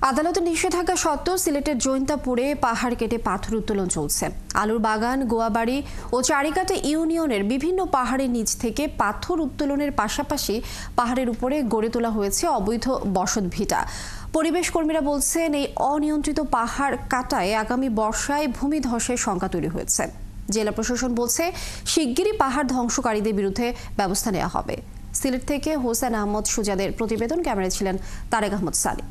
আদালতের নিষেধাজ্ঞা সত্ত্বেও সিলেটের জৈন্তাপুরে পাহাড় কেটে পাথর উত্তোলন চলছে। আলুর বাগান, গোয়াবাড়ি ও চারিকাটা ইউনিয়নের বিভিন্ন পাহাড়ের নিচ থেকে পাথর উত্তোলনের পাশাপাশি পাহাড়ের উপরে গড়ে তোলা হয়েছে অবৈধ বসতভিটা। পরিবেশ কর্মীরা বলছেন, এই অনিয়ন্ত্রিত পাহাড় কাটায় আগামী বর্ষায় ভূমিধসের শঙ্কা তৈরি হয়েছে। জেলা প্রশাসন বলছে, শিগগিরই পাহাড় ধ্বংসকারীদের বিরুদ্ধে ব্যবস্থা নেওয়া হবে। সিলেট থেকে হোসেন আহমদ সুজাদের প্রতিবেদন, ক্যামেরায় ছিলেন তারেক আহমদ সালি।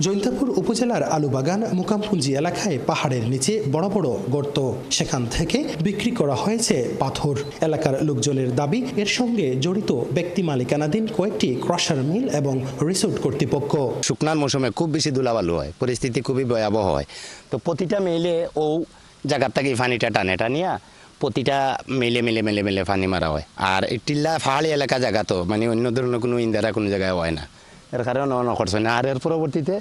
জৈন্তাপুর উপজেলার আলুবাগান মোকামপুঞ্জি এলাকায় পাহাড়ের নিচে বড় বড় গর্ত, সেখান থেকে বিক্রি করা হয়েছে পাথর। এলাকার লোকজনের দাবি, এর সঙ্গে জড়িত ব্যক্তি মালিকানাধীন কয়েকটি ক্রাশার মিল এবং রিসোর্ট কর্তৃপক্ষ। শুকনার মৌসুমে খুব বেশি ধুলাবালু হয়, পরিস্থিতি খুবই ভয়াবহ হয়। তো প্রতিটা মেলে ও জায়গার থেকে পানিটা টানিয়া প্রতিটা মেলে পানি মারা হয়। আর টিল্লা পাহাড়ি এলাকা জায়গা তো মানে অন্য ধরনের কোনো ইন্দারা কোনো জায়গায় হয় না, এর কারণে অন্য খরচ হয় না। আর এর পরবর্তীতে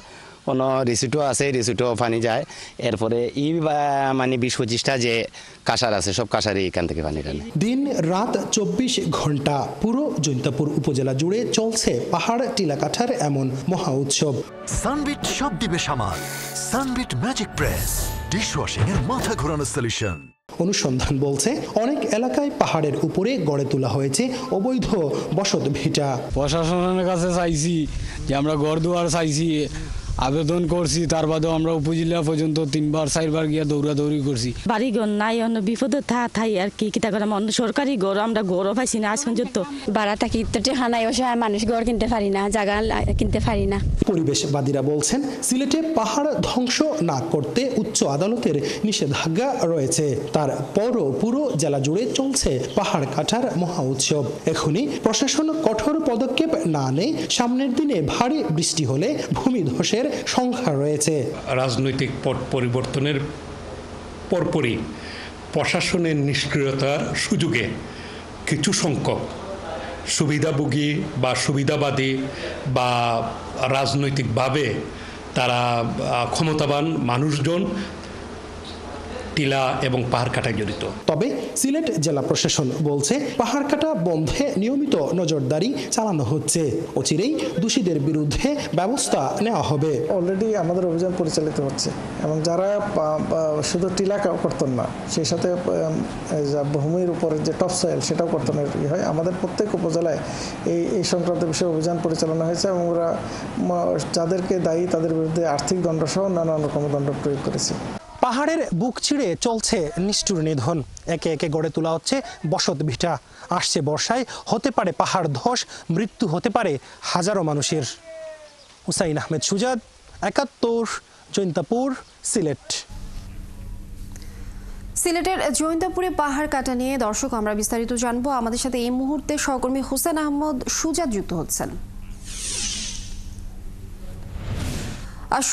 কোনো রিসিটও আছে, রিসিটও পানি যায়। এরপরে মানে 20-25টা যে কাঁসার আছে, সব কাঁসারই এখান থেকে পানি টানে। দিন রাত 24 ঘন্টা পুরো জৈন্তাপুর উপজেলা জুড়ে চলছে পাহাড় টিলা কাঠার এমন মহা উৎসব। সানবিট সব দিবে সামাল। সানবিট ম্যাজিক প্রেস ডিশওয়াশিং এর মাথা ঘোরানো সলিউশন। অনুসন্ধান বলছে, অনেক এলাকায় পাহাড়ের উপরে গড়ে তোলা হয়েছে অবৈধ বসত ভিটা। প্রশাসনের কাছে চাইছি যে আমরা ঘরদুয়ার চাইছি, আবেদন করছি, তার বাদেও আমরা উপজেলা পর্যন্ত 3-4বার গিয়া দৌড়াদৌড়ি করছি। বাড়ি ঘর নাই, অন্য বিপদে থাই আর কি কিতা করে, অন্য সরকারি ঘর আমরা ঘরও পাইছি না আজ পর্যন্ত। ভাড়া থাকি তো হানাই অসহায় মানুষ ঘর কিনতে পারি না, জায়গা কিনতে পারি না। পরিবেশবাদীরা বলছেন, সিলেটে পাহাড় ধ্বংস না করতে উচ্চ আদালতের নিষেধাজ্ঞা রয়েছে। তারপরও পুরো জেলা জুড়ে চলছে পাহাড় কাটার মহা উৎসব। এখনই প্রশাসন কঠোর পদক্ষেপ না নেয়, সামনের দিনে ভারী বৃষ্টি হলে ভূমিধসের সংখ্যা রয়েছে। রাজনৈতিক পট পরিবর্তনের পরপরই প্রশাসনের নিষ্ক্রিয়তার সুযোগে কিছু সংখ্যক সুবিধাভোগী বা সুবিধাবাদী বা রাজনৈতিকভাবে তারা ক্ষমতাবান মানুষজন টিলা এবং পাহাড় কাটায় জড়িত। তবে সিলেট জেলা প্রশাসন বলছে, পাহাড় কাটা বন্ধে নিয়মিত নজরদারি চালানো হচ্ছে। অচিরেই দোষীদের বিরুদ্ধে ব্যবস্থা নেওয়া হবে। অলরেডি আমাদের অভিযান পরিচালিত হচ্ছে এবং যারা শুধু টিলা করতেন না, সেই সাথে ভূমির উপরে যে টপ সয়েল সেটাও কর্তনের হয়। আমাদের প্রত্যেক উপজেলায় এই সংক্রান্ত বিষয়ে অভিযান পরিচালনা হয়েছে এবং ওরা যাদেরকে দায়ী তাদের বিরুদ্ধে আর্থিক দণ্ড সহ নানান রকম দণ্ড প্রয়োগ করেছে। পাহাড়ের বুক চিড়ে চলছে নিষ্ঠুর নিধন। একে একে গড়ে তোলা হচ্ছে বসত ভিটা। আসছে বর্ষায় হতে পারে পাহাড় ধস, মৃত্যু হতে পারে হাজারো মানুষের। হুসাইন আহমেদ সুজাদ, 71, জৈন্তাপুর, সিলেট। সিলেটের জৈন্তাপুরে পাহাড় কাটা নিয়ে দর্শক আমরা বিস্তারিত জানবো। আমাদের সাথে এই মুহূর্তে সহকর্মী হোসেন আহমদ সুজাদ যুক্ত হচ্ছেন।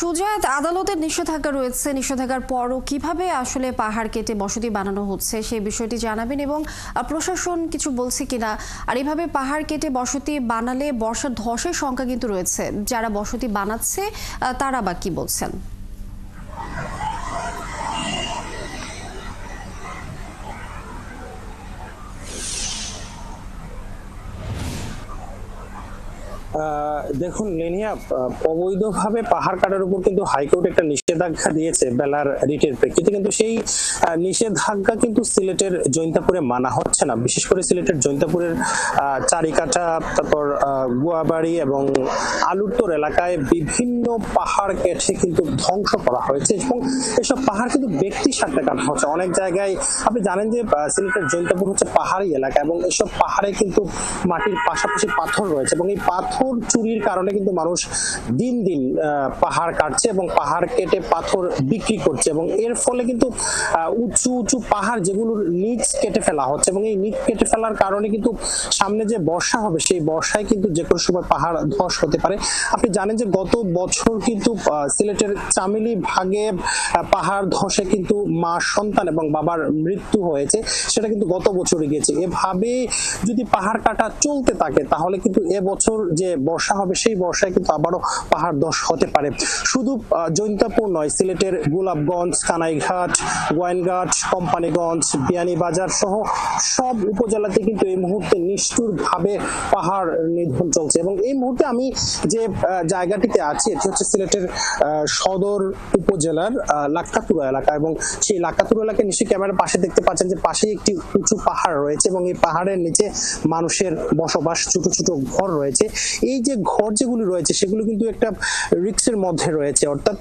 সুজাত, আদালতের নিষেধাজ্ঞা রয়েছে, নিষেধাজ্ঞার পরও কিভাবে আসলে পাহাড় কেটে বসতি বানানো হচ্ছে সেই বিষয়টি জানাবেন এবং প্রশাসন কিছু বলছে কিনা। আর এভাবে পাহাড় কেটে বসতি বানালে বর্ষার ধসের সংখ্যা কিন্তু রয়েছে, যারা বসতি বানাচ্ছে তারা বা কি বলছেন? দেখুন লেনিয়া, অবৈধভাবে পাহাড় কাটার উপর কিন্তু হাইকোর্ট একটা নিষেধাজ্ঞা দিয়েছে বেলার রিটের প্রেক্ষিতে, কিন্তু সেই নিষেধাজ্ঞা কিন্তু সিলেটের জৈন্তাপুরে মানা হচ্ছে না। বিশেষ করে সিলেটের জৈন্তাপুরের চারিকাটা, তারপর গুয়াবাড়ি এবং আলুরতর এলাকায় বিভিন্ন পাহাড় কেটে কিন্তু ধ্বংস করা হয়েছে এবং এসব পাহাড় কিন্তু ব্যক্তির স্বার্থে কাটা হচ্ছে। অনেক জায়গায় আপনি জানেন যে সিলেটের জৈন্তাপুর হচ্ছে পাহাড়ি এলাকা এবং এসব পাহাড়ে কিন্তু মাটির পাশাপাশি পাথর রয়েছে এবং এই পাথর চুরির কারণে কিন্তু মানুষ দিন দিন পাহাড় কাটছে এবং পাহাড় কেটে পাথর বিক্রি করছে এবং এর ফলে কিন্তু উঁচু উঁচু পাহাড় যেগুলোর নিচ কেটে ফেলা হচ্ছে এবং এই নিচ কেটে ফেলার কারণে কিন্তু সামনে যে বর্ষা হবে সেই বর্ষায় কিন্তু যে কোনো সময় পাহাড় ধস হতে পারে। আপনি জানেন যে গত বছর কিন্তু সিলেটের চামেলি ভাগে পাহাড় ধসে কিন্তু মা সন্তান এবং বাবার মৃত্যু হয়েছে, সেটা কিন্তু গত বছরে গিয়েছে। এভাবে যদি পাহাড় কাটা চলতে থাকে তাহলে কিন্তু এবছর যে বর্ষা হবে সেই বর্ষায় কিন্তু আবারও পাহাড় ধস হতে পারে। শুধু জৈন্তাপুর নয়, সিলেটের গোলাপগঞ্জ, কানাইঘাট, গোয়াইনঘাট, কোম্পানিগঞ্জ, বিয়ানীবাজার সহ সব উপজেলাতে কিন্তু এই মুহূর্তে নিষ্ঠুরভাবে পাহাড় নিধন চলছে। এবং এই মুহূর্তে আমি যে জায়গাটিতে আছি এটি হচ্ছে সিলেটের সদর উপজেলার লাক্কাতুরা এলাকা, এবং সেই লাক্কাতুরা এলাকায় নিশ্চয়ই ক্যামেরার পাশে দেখতে পাচ্ছেন যে পাশে একটি উঁচু পাহাড় রয়েছে এবং এই পাহাড়ের নিচে মানুষের বসবাস, ছোট ছোট ঘর রয়েছে। এই যে ঘর যেগুলি রয়েছে সেগুলো কিন্তু একটা রিস্কের মধ্যে রয়েছে, অর্থাৎ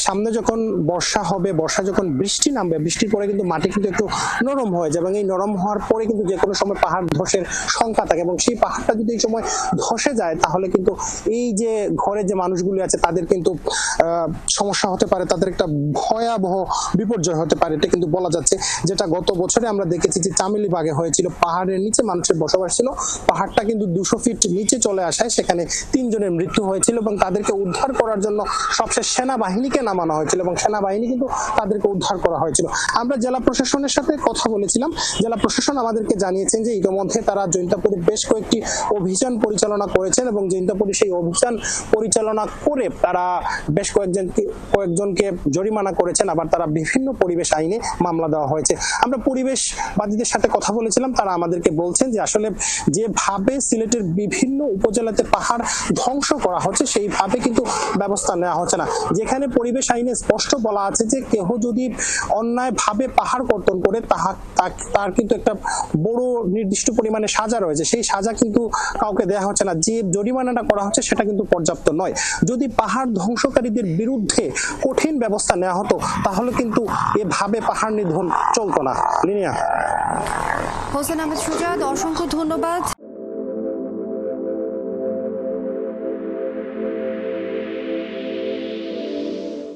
সামনে যখন বর্ষা হবে, বর্ষা যখন বৃষ্টি নামবে, বৃষ্টির পরে কিন্তু মাটি কিন্তু একটু নরম হয়ে যাবে এবং এই নরম হওয়ার পরে কিন্তু যে কোনো সময় পাহাড় ধসের সংখ্যা থাকে এবং সেই পাহাড়টা যদি এই সময় ধসে যায় তাহলে কিন্তু এই যে ঘরে যে মানুষগুলি আছে তাদের কিন্তু সমস্যা হতে পারে, তাদের একটা ভয়াবহ বিপর্যয় হতে পারে, এটা কিন্তু বলা যাচ্ছে। যেটা গত বছরে আমরা দেখেছি যে চামেলিবাগে হয়েছিল, পাহাড়ের নিচে মানুষের বসবাস ছিল, পাহাড়টা কিন্তু 200 ফিট নিচে চলে আসায় সেখানে 3 জনের মৃত্যু হয়েছিল এবং তাদেরকে উদ্ধার করার জন্য সবশেষ সেনাবাহিনীকে নামানো হয়েছিল এবং সেনাবাহিনী কিন্তু তাদেরকে উদ্ধার করা হয়েছিল। আমরা জেলা প্রশাসনের সাথে কথা বলেছিলাম, জেলা প্রশাসন আমাদেরকে জানিয়েছেন যে ইতিমধ্যে তারা জৈন্তাপুরে বেশ কয়েকটি অভিযান পরিচালনা করেছেন এবং জৈন্তাপুরে সেই অভিযান পরিচালনা করে তারা বেশ কয়েকজনকে জরিমানা করেছেন, আবার তারা বিভিন্ন পরিবেশ আইনে মামলা দেওয়া হয়েছে। আমরা পরিবেশবাদীদের সাথে কথা বলেছিলাম, তারা আমাদেরকে বলছেন যে আসলে যেভাবে সিলেটের বিভিন্ন উপজেলাতে পাহাড় ধ্বংস করা হচ্ছে সেইভাবে কিন্তু ব্যবস্থা নেওয়া হচ্ছে না। যেখানে পরিবেশ আইনে স্পষ্ট বলা আছে যে কেহ যদি অন্যায়ভাবে পাহাড় কর্তন করে তার কিন্তু একটা বড় নির্দিষ্ট পরিমাণে সাজা রয়েছে, সেই সাজা কিন্তু কাউকে দেওয়া হচ্ছে না। যে জরিমানাটা করা হচ্ছে সেটা কিন্তু পর্যাপ্ত নয়। যদি পাহাড় ধ্বংসকারীদের বিরুদ্ধে কঠিন ব্যবস্থা নেওয়া হতো তাহলে কিন্তু এভাবে পাহাড় নিধন চলতো না। লিনিয়া। হোসেন আহমেদ সুজাদ, অসংখ্য ধন্যবাদ।